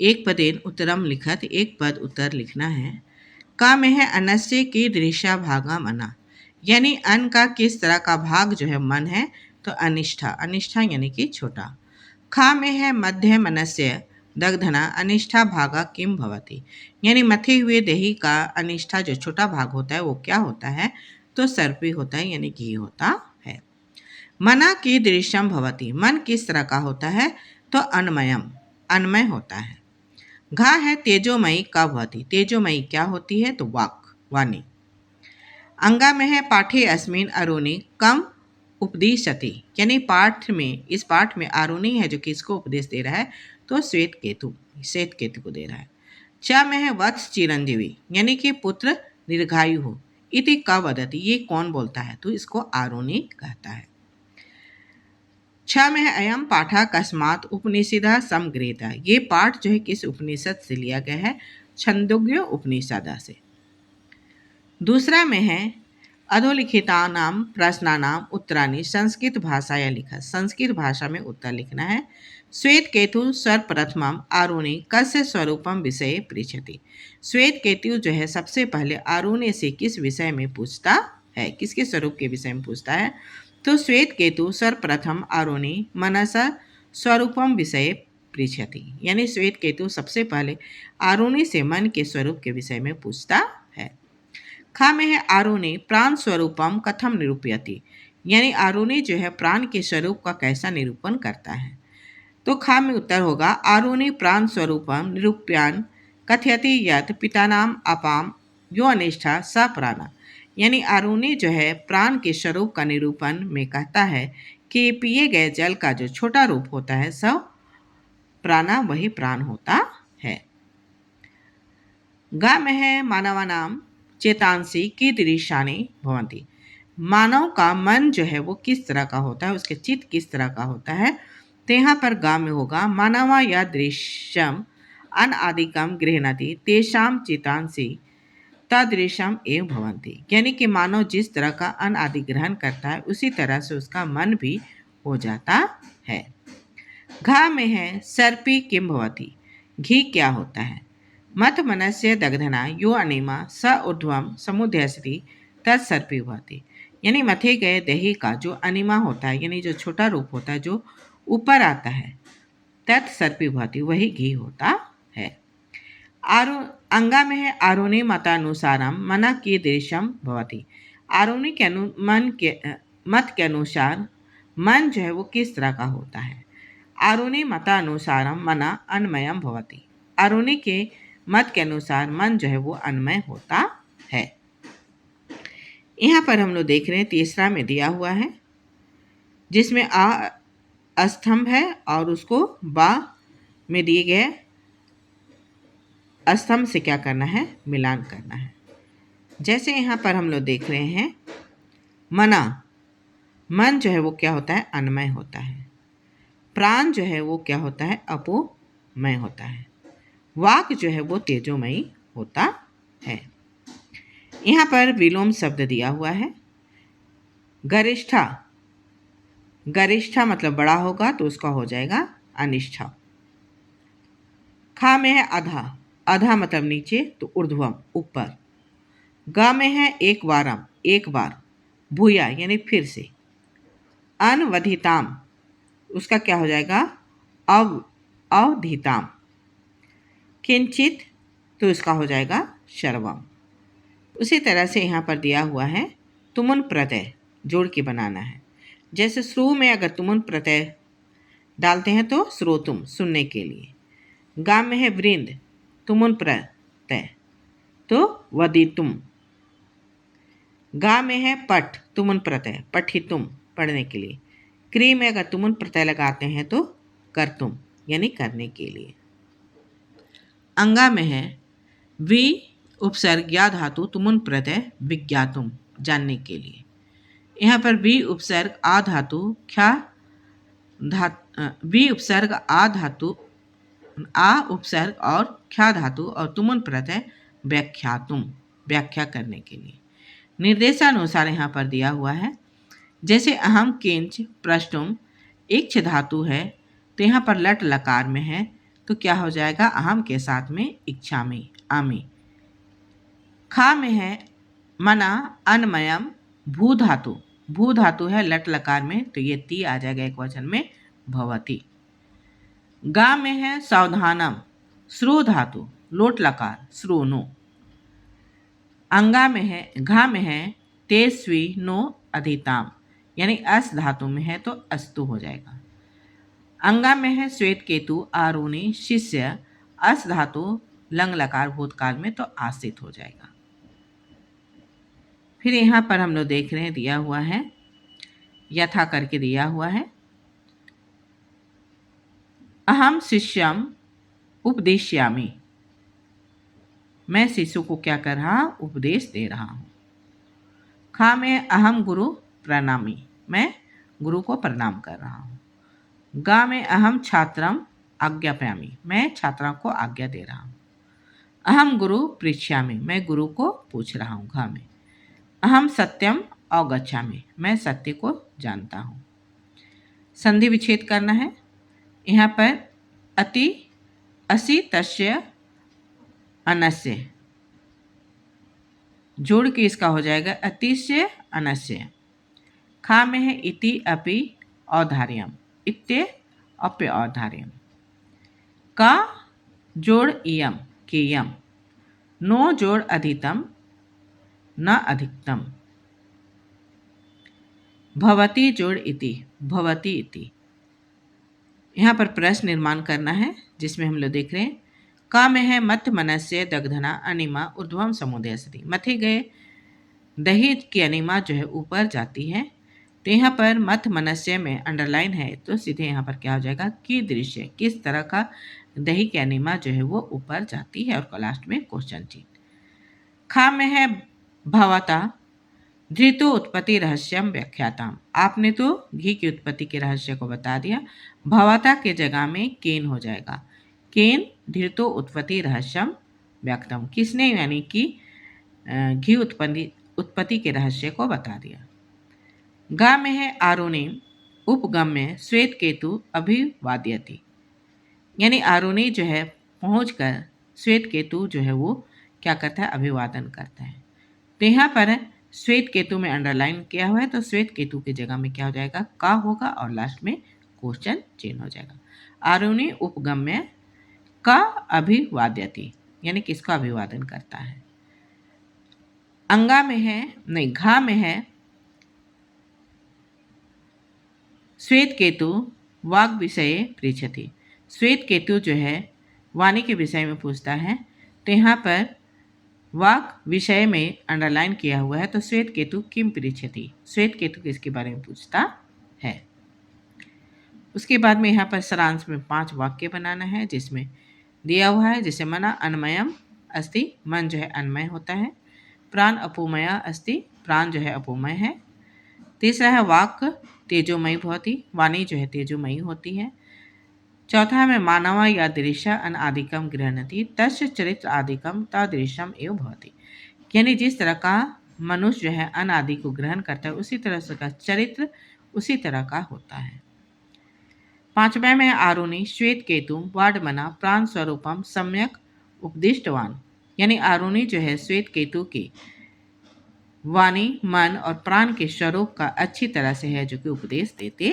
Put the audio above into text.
एक पदेन उत्तरम लिखत, एक पद उत्तर लिखना है। का में है अनस्य की दृश्या भागा मना, यानी अन का किस तरह का भाग जो है मन है, तो अनिष्ठा, अनिष्ठा यानी कि छोटा। खा में है मध्य मनस्य दग्धना अनिष्ठा भागा किम भवति, यानी मथे हुए दही का अनिष्ठा जो छोटा भाग होता है वो क्या होता है, तो सर्पी होता है यानी घी होता है। मना की दृश्यम भवति, मन किस तरह का होता है, तो अन्मयम, अन्मय होता है। घा है तेजोमयी का भवति, तेजोमयी क्या होती है, तो वाक, वाणी। अंगा में है पाठे अस्मिन अरुणि कम उपदिशति, यानी पाठ में, इस पाठ में अरुणि है जो किसको उपदेश दे रहा है, तो श्वेत केतु, श्वेत केतु को दे रहा है। च में है वत्स चिरंजीवी, यानी कि पुत्र दीर्घायु हो। इति का वदति, ये कौन बोलता है, तो इसको आरुणि कहता है। छ में है अयम पाठा कस्मात उपनिषदा समगृहीत, ये पाठ जो है किस उपनिषद से लिया गया है, छंदोग्य उपनिषद से। दूसरा में है अधोलिखितानाम प्रश्नानाम उत्तराणि संस्कृत भाषाया लिखा, संस्कृत भाषा में उत्तर लिखना है। श्वेत केतु सर्वप्रथमम आरुणि कस्य स्वरूपम विषय पृच्छति, श्वेत केतु जो है सबसे पहले आरुणि से किस विषय में पूछता है, किसके स्वरूप के विषय में पूछता है, तो श्वेत केतु सर्वप्रथम आरुणि मनसा स्वरूपम विषय पृच्छति, यानी श्वेत केतु सबसे पहले आरुणि से मन के स्वरूप के विषय में पूछता है। खा में है आरुणि प्राण स्वरूपम कथम निरूपयति, यानी आरुणि जो है प्राण के स्वरूप का कैसा निरूपण करता है, तो खा में उत्तर होगा आरुणि प्राण स्वरूपम निरूप्यान कथयति यत् पितानाम अपाम यो अनिष्ठा स प्राणा, यानी आरुणि जो है प्राण के स्वरूप का निरूपण में कहता है कि पिए गए जल का जो छोटा रूप होता है सब प्राणा वही प्राण होता है। गा में है मानवानाम चेतांसी की दृश्यानि भवंती, मानव का मन जो है वो किस तरह का होता है, उसके चित्त किस तरह का होता है, तो यहाँ पर गा में होगा मानवा या दृश्यम अनादिकम गृह्णाति तेषाम चितांसी तदृश्यम एव भवंती, यानी कि मानव जिस तरह का अनादि ग्रहण करता है उसी तरह से उसका मन भी हो जाता है। घा में है सर्पी किम भवति, घी क्या होता है, मत मनस्य दग्धना यो अनिमा स ऊर्ध्वम समुदयसति तत्सर्पी भवति, यानी मथे गए दही का जो अनिमा होता है, यानी जो छोटा रूप होता है जो ऊपर आता है, तत्सर्पी भवति वही घी होता है। अंगा में है आरुणि मतानुसारम मना की दृश्यम भवति, आरुणि के मत के अनुसार मन जो है वो किस तरह का होता है। आरुणि मतानुसारम मना अन्मयम भवति, आरुणि के मत के अनुसार मन जो है वो अन्मय होता है। यहाँ पर हम लोग देख रहे हैं तीसरा में दिया हुआ है जिसमें आ स्तंभ है और उसको बा में दिए गए स्तंभ से क्या करना है, मिलान करना है। जैसे यहाँ पर हम लोग देख रहे हैं मना, मन जो है वो क्या होता है, अन्मय होता है। प्राण जो है वो क्या होता है, अपोमय होता है। वाक जो है वो तेजोमयी होता है। यहाँ पर विलोम शब्द दिया हुआ है। गरिष्ठा, गरिष्ठा मतलब बड़ा होगा तो उसका हो जाएगा अनिष्ठा। खा में है आधा, आधा मतलब नीचे तो ऊर्ध्वम ऊपर। गा में है एक बारम, एक बार। भूया यानी फिर से। अनवधिताम उसका क्या हो जाएगा, अवधिताम। किंचित तो इसका हो जाएगा शर्वम। उसी तरह से यहाँ पर दिया हुआ है तुमुन प्रत्यय जोड़ के बनाना है। जैसे श्रु में अगर तुमुन प्रत्यय डालते हैं तो श्रोतुम सुनने के लिए। गा में है वृंद, तुमुन प्रत्यय तो वदितुम। गा में है पठ, तुमुन प्रत्यय पठितुम पढ़ने के लिए। क्री में अगर तुमुन प्रत्यय लगाते हैं तो करतुम यानी करने के लिए। अंगा में है वि उपसर्ग या धातु तुमुन प्रत्यय विज्ञातुम जानने के लिए। यहाँ पर वि उपसर्ग आ धातु वि उपसर्ग आ धातु आ उपसर्ग और ख्या धातु और तुमुन प्रत्यय व्याख्यातुम व्याख्या करने के लिए। निर्देशानुसार यहाँ पर दिया हुआ है। जैसे अहम किंच प्रष्टुम एक धातु है तो यहाँ पर लट लकार में है तो क्या हो जाएगा, अहम के साथ में इच्छामि, आमि। खा में है मना अन्मयम भू धातु, भू धातु है लट लकार में, तो ये ती आ जाएगा एक वचन में, भवती। गा में है सावधानम श्रु धातु, लोट लकार, श्रोनो। अंगा में है, घा में है तेस्वी नो अधिताम, यानी अस धातु में है तो अस्तु हो जाएगा। अंगा में है श्वेत केतु आरुणी शिष्य, अस धातु लंग लकार भूतकाल में तो आसित हो जाएगा। फिर यहाँ पर हम लोग देख रहे हैं दिया हुआ है, यथा करके दिया हुआ है, अहम शिष्यम उपदेश्यामि, मैं शिशु को क्या कर रहा, उपदेश दे रहा हूँ। खा में अहम गुरु प्रणामी, मैं गुरु को प्रणाम कर रहा हूँ। गा में अहम छात्रम आज्ञाप्यामि, मैं छात्रों को आज्ञा दे रहा हूँ। अहम गुरु पृच्छामि, मैं गुरु को पूछ रहा हूँ। घा में अहम सत्यम अवगच्छामि, मैं सत्य को जानता हूँ। संधि विच्छेद करना है। यहाँ पर अति असि तस्य अनस्य, जोड़ के इसका हो जाएगा अतिशय अनस्य। खा में है इति अपि औधार्यम, इत्ते अप्य औधार्यम। का जोड़ इयम केयम, नो जोड़ अधितम न अधिकतम। भवती जोड़ इति, भवती इति। यहाँ पर प्रश्न निर्माण करना है, जिसमें हम लोग देख रहे हैं का में है मत मनस्य दग्धना अनिमा ऊर्ध्वम समुदय सती, मथे गए दही की अनिमा जो है ऊपर जाती है, तो यहाँ पर मत मनस्य में अंडरलाइन है, तो सीधे यहाँ पर क्या हो जाएगा, की दृश्य, किस तरह का दही की अनिमा जो है वो ऊपर जाती है, और लास्ट में क्वेश्चन चिन्ह। खा में है भवता धृतो उत्पत्ति रहस्यम व्याख्याताम, आपने तो घी की उत्पत्ति के रहस्य को बता दिया, भवता के जगह में केन हो जाएगा, केन धृतो उत्पत्ति रहस्यम व्याख्यातम, किसने यानी कि घी उत्पत्ति के रहस्य को बता दिया। गा में है आरुणी उपगम में श्वेत केतु अभिवाद्यति, यानी आरुणी जो है पहुंचकर श्वेत केतु जो है वो क्या करता है, अभिवादन करता है। तो यहाँ पर श्वेत केतु में अंडरलाइन किया हुआ है, तो श्वेत केतु की जगह में क्या हो जाएगा, का होगा, और लास्ट में क्वेश्चन चिन्ह हो जाएगा। आरुणी उपगम्य का अभिवाद्यति, यानी किसका अभिवादन करता है। अंगा में है, नहीं घा में है श्वेत केतु वाग विषय पृच्छति, श्वेत केतु जो है वाणी के विषय में पूछता है, तो यहाँ पर वाक विषय में अंडरलाइन किया हुआ है, तो श्वेत केतु किम पृच्छति, श्वेत केतु किसके बारे में पूछता है। उसके बाद में यहाँ पर सारांश में 5 वाक्य बनाना है, जिसमें दिया हुआ है, जैसे मना अन्मयम अस्ति, मन जो है अन्मय होता है। प्राण अपोमया अस्ति, प्राण जो है अपोमय है। तीसरा है वाक तेजोमयी भवति, वाणी जो है तेजोमयी होती है। चौथा में मानवा या दृश्य अनादिकम गृहणति तस्य चरित्र आदिकम तदृश्यम एवं भवति, यानी जिस तरह का मनुष्य जो है अनादि को ग्रहण करता है, उसी तरह से का चरित्र उसी तरह का होता है। 5वें में आरुणी श्वेत केतु वाडमना प्राण स्वरूपम सम्यक उपदिष्टवान, यानी आरुणी जो है श्वेत केतु की वाणी मन और प्राण के स्वरूप का अच्छी तरह से है जो कि उपदेश देते